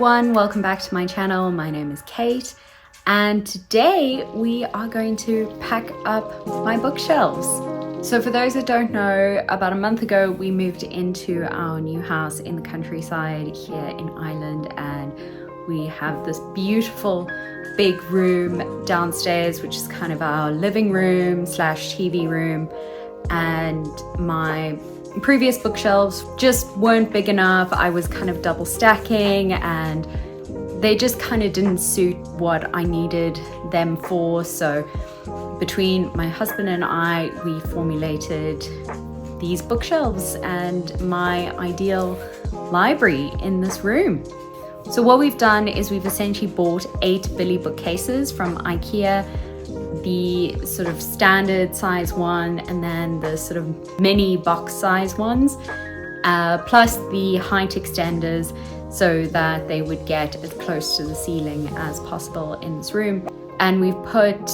everyone, welcome back to my channel. My name is Cait, and today we are going to pack up my bookshelves. So for those that don't know, about a month ago we moved into our new house in the countryside here in Ireland, and we have this beautiful big room downstairs, which is kind of our living room slash TV room, and my previous bookshelves just weren't big enough. I was kind of double stacking and they just kind of didn't suit what I needed them for. So between my husband and I, we formulated these bookshelves and my ideal library in this room. So what we've done is we've essentially bought 8 Billy bookcases from IKEA, the sort of standard size one and then the sort of mini box size ones, plus the height extenders so that they would get as close to the ceiling as possible in this room. And we've put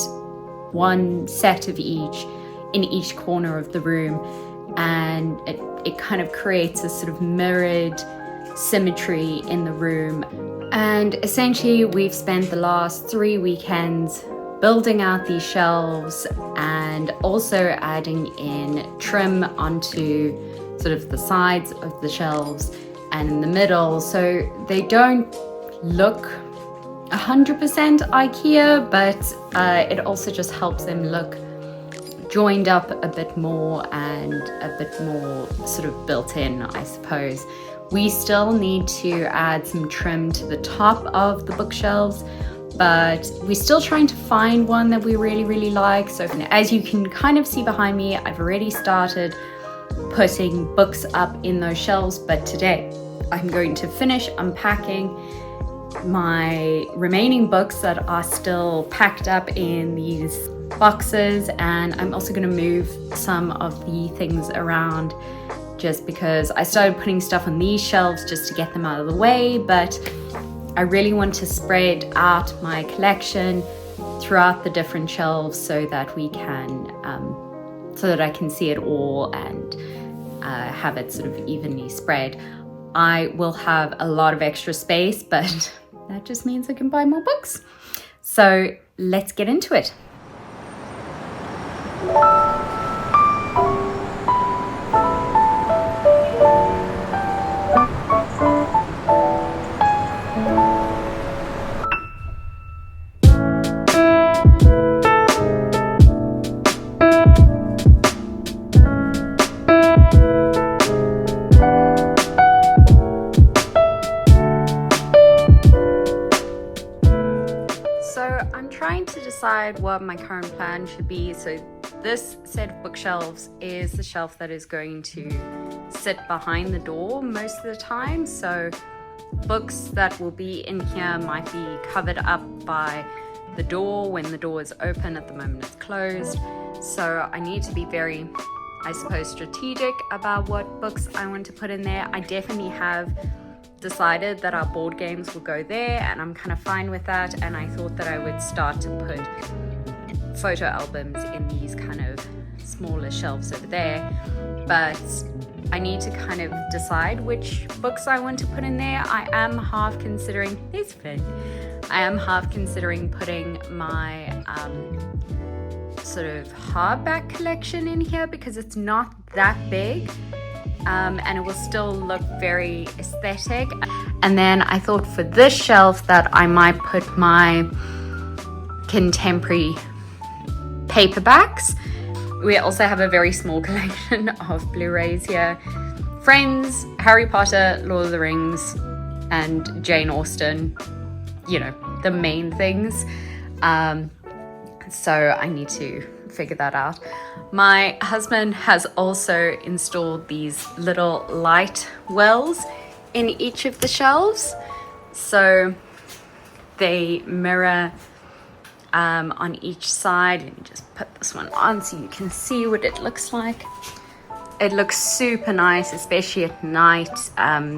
one set of each in each corner of the room, and it kind of creates a sort of mirrored symmetry in the room. And essentially we've spent the last 3 weekends building out these shelves and also adding in trim onto sort of the sides of the shelves and in the middle, so they don't look 100% IKEA, but it also just helps them look joined up a bit more and a bit more sort of built in, I suppose. We still need to add some trim to the top of the bookshelves, but we're still trying to find one that we really like. So as you can kind of see behind me, I've already started putting books up in those shelves, but today I'm going to finish unpacking my remaining books that are still packed up in these boxes, and I'm also going to move some of the things around just because I started putting stuff on these shelves just to get them out of the way, but I really want to spread out my collection throughout the different shelves so that we can, so that I can see it all and have it sort of evenly spread. I will have a lot of extra space, but that just means I can buy more books. So let's get into it. Trying to decide what my current plan should be. So this set of bookshelves is the shelf that is going to sit behind the door most of the time. So books that will be in here might be covered up by the door when the door is open. At the moment it's closed. So I need to be very, I suppose, strategic about what books I want to put in there. I definitely have decided that our board games will go there, and I'm kind of fine with that, and I thought that I would start to put photo albums in these kind of smaller shelves over there, but I need to kind of decide which books I want to put in there. I am half considering putting my sort of hardback collection in here because it's not that big. And it will still look very aesthetic. And then I thought for this shelf that I might put my contemporary paperbacks. We also have a very small collection of Blu-rays here. Friends, Harry Potter, Lord of the Rings, and Jane Austen, you know, the main things. So I need to figure that out. My husband has also installed these little light wells in each of the shelves, so they mirror on each side. Let me just put this one on so you can see what it looks like. It looks super nice, especially at night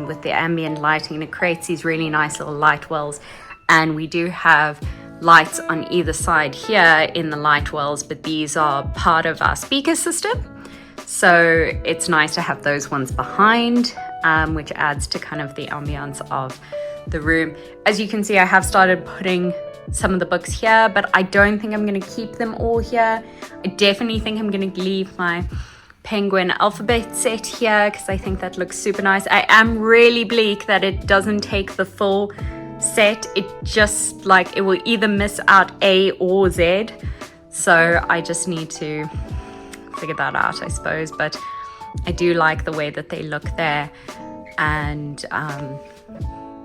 with the ambient lighting, and it creates these really nice little light wells. And we do have lights on either side here in the light wells, but these are part of our speaker system, so it's nice to have those ones behind, which adds to kind of the ambiance of the room. As you can see, I have started putting some of the books here, but I don't think I'm going to keep them all here. I definitely think I'm going to leave my penguin alphabet set here because I think that looks super nice. I am really bleak that it doesn't take the full set. It just like, it will either miss out A or Z. So I just need to figure that out, I suppose. But I do like the way that they look there. And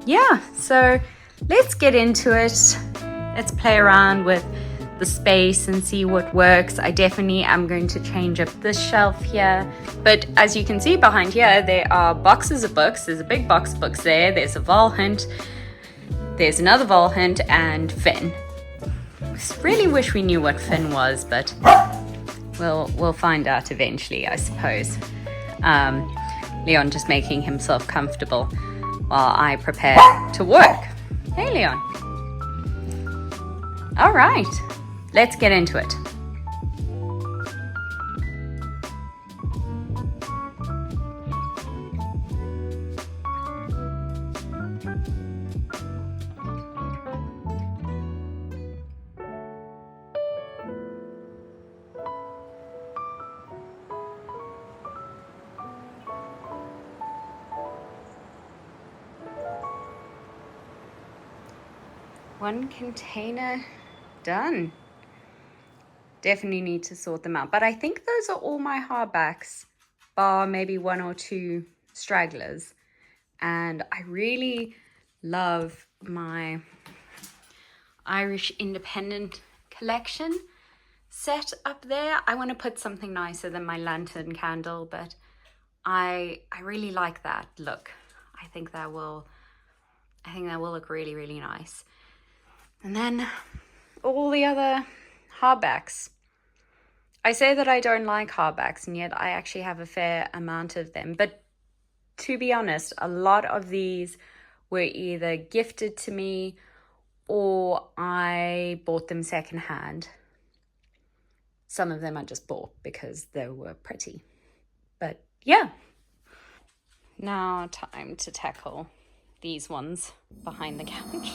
yeah, so let's get into it. Let's play around with the space and see what works. I definitely am going to change up this shelf here. But as you can see behind here, there are boxes of books. There's a big box of books there. There's a Vol Hunt. There's another Vol Hunt and Finn. I really wish we knew what Finn was, but we'll find out eventually, I suppose. Leon just making himself comfortable while I prepare to work. Hey, Leon. All right, let's get into it. One container done. Definitely need to sort them out, but I think those are all my hardbacks, bar maybe one or two stragglers. And I really love my Irish Independent collection set up there. I want to put something nicer than my lantern candle, but I really like that look. I think that will look really, really nice. And then all the other hardbacks. I say that I don't like hardbacks, and yet I actually have a fair amount of them. But to be honest, a lot of these were either gifted to me or I bought them secondhand. Some of them I just bought because they were pretty. But yeah. Now time to tackle these ones behind the couch.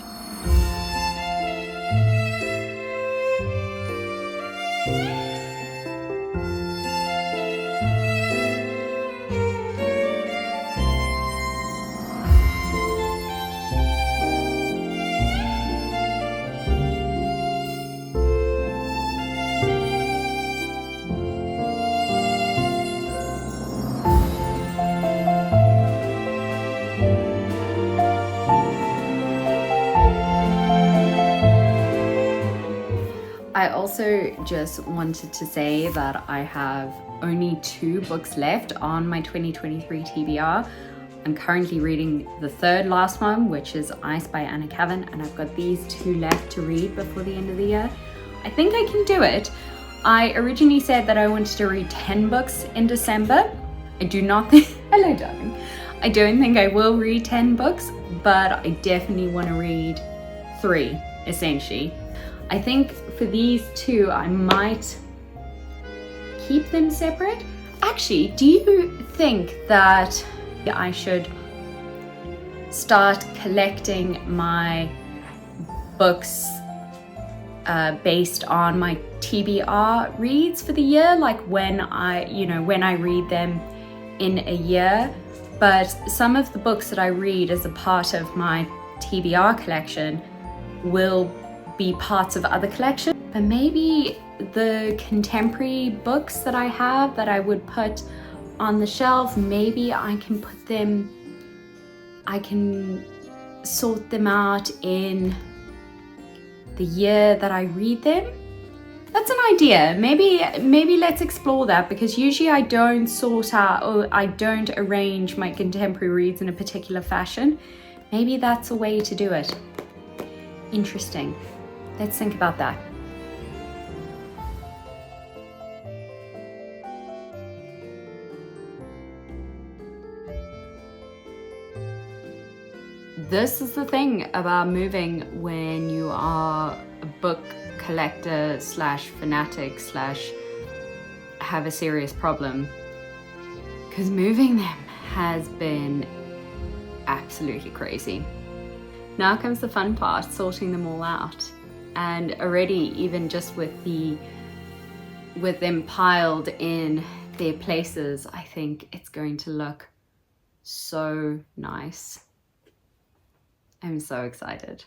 I also just wanted to say that I have only 2 books left on my 2023 TBR. I'm currently reading the third last one, which is Ice by Anna Kavan, and I've got these 2 left to read before the end of the year. I think I can do it. I originally said that I wanted to read 10 books in December. I do not think, hello darling. I don't think I will read 10 books, but I definitely want to read 3, essentially. I think for these 2, I might keep them separate. Actually, do you think that I should start collecting my books based on my TBR reads for the year? Like when I read them in a year. But some of the books that I read as a part of my TBR collection will be parts of other collections, but maybe the contemporary books that I have that I would put on the shelf, maybe I can sort them out in the year that I read them. That's an idea. Maybe let's explore that, because usually I don't sort out or I don't arrange my contemporary reads in a particular fashion. Maybe that's a way to do it. Interesting. Let's think about that. This is the thing about moving when you are a book collector slash fanatic slash have a serious problem, because moving them has been absolutely crazy. now comes the fun part, sorting them all out. And already, even just with them piled in their places, I think it's going to look so nice. I'm so excited.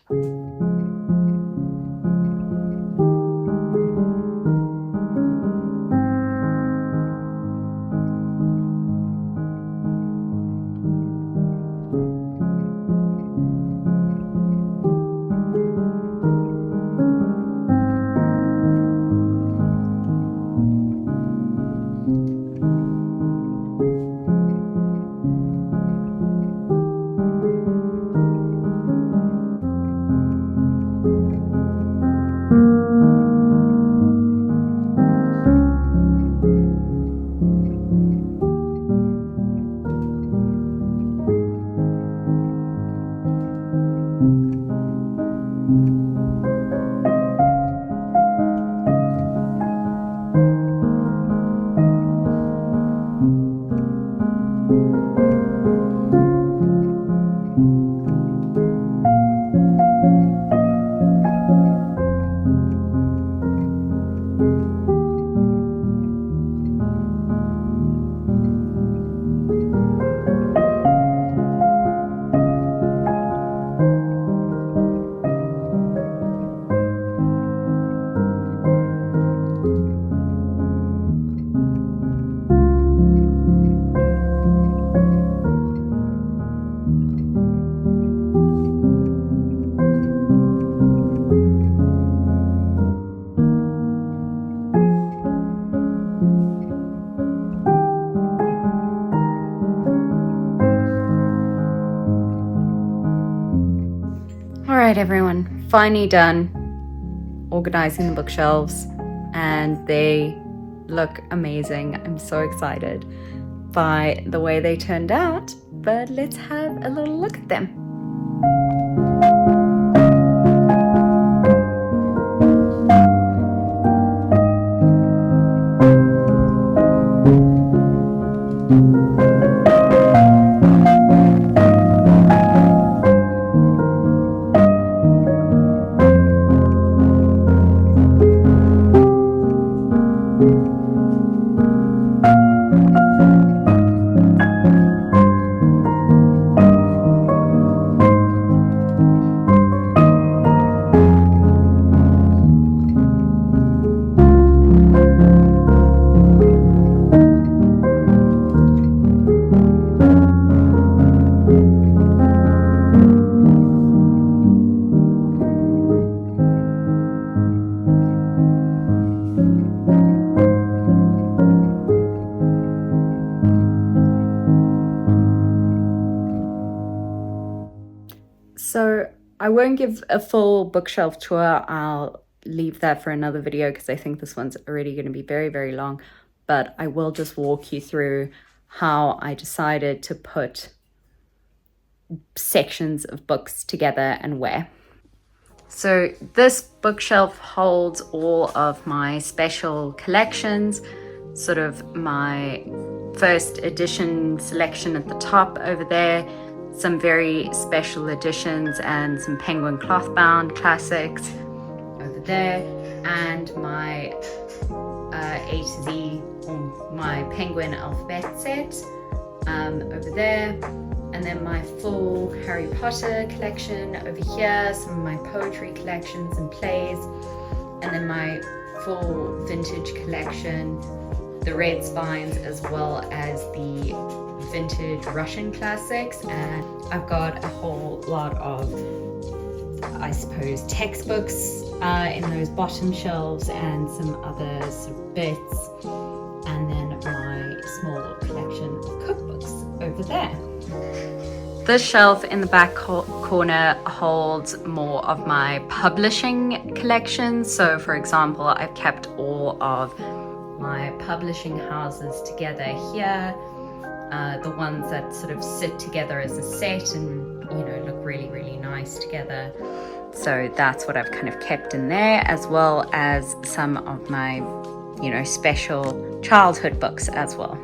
All right, everyone, finally done organizing the bookshelves, and they look amazing. I'm so excited by the way they turned out, but let's have a little look at them. So I won't give a full bookshelf tour. I'll leave that for another video because I think this one's already going to be very, very long. But I will just walk you through how I decided to put sections of books together and where. So this bookshelf holds all of my special collections, sort of my first edition selection at the top over there, some very special editions and some Penguin cloth bound classics over there, and my A to Z, or my Penguin alphabet set over there, and then my full Harry Potter collection over here, some of my poetry collections and plays, and then my full vintage collection, the red spines, as well as the vintage Russian classics. And I've got a whole lot of, I suppose, textbooks in those bottom shelves and some other sort of bits, and then my small collection of cookbooks over there. This shelf in the back corner holds more of my publishing collection. So for example, I've kept all of my publishing houses together here, the ones that sort of sit together as a set and, you know, look really, really nice together. So that's what I've kind of kept in there, as well as some of my, you know, special childhood books as well.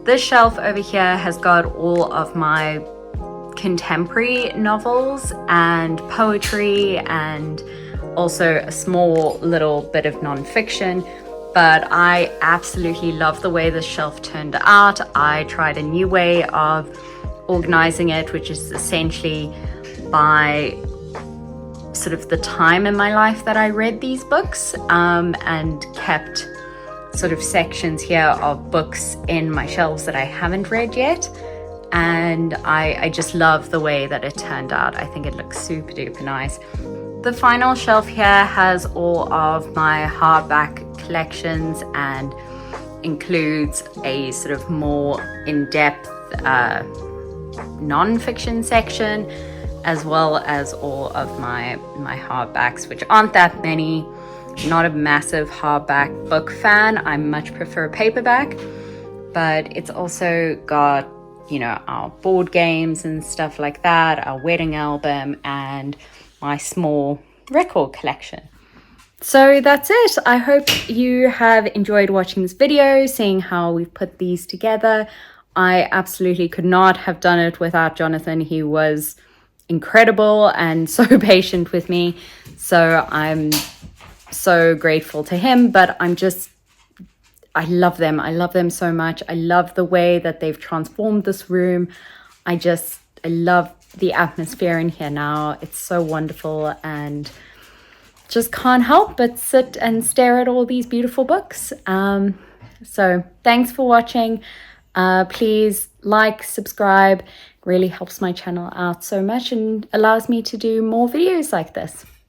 This shelf over here has got all of my contemporary novels and poetry, and also a small little bit of non-fiction. But I absolutely love the way this shelf turned out. I tried a new way of organizing it, which is essentially by sort of the time in my life that I read these books, and kept sort of sections here of books in my shelves that I haven't read yet. And I just love the way that it turned out. I think it looks super duper nice. The final shelf here has all of my hardback collections and includes a sort of more in-depth non-fiction section, as well as all of my hardbacks, which aren't that many. Not a massive hardback book fan. I much prefer paperback, but it's also got, you know, our board games and stuff like that, our wedding album, and my small record collection. So that's it. I hope you have enjoyed watching this video, seeing how we've put these together. I absolutely could not have done it without Jonathan. He was incredible and so patient with me. So I'm so grateful to him, but I love them. I love them so much. I love the way that they've transformed this room. I love the atmosphere in here now. It's so wonderful, and just can't help but sit and stare at all these beautiful books. So thanks for watching. Please like, subscribe. It really helps my channel out so much and allows me to do more videos like this.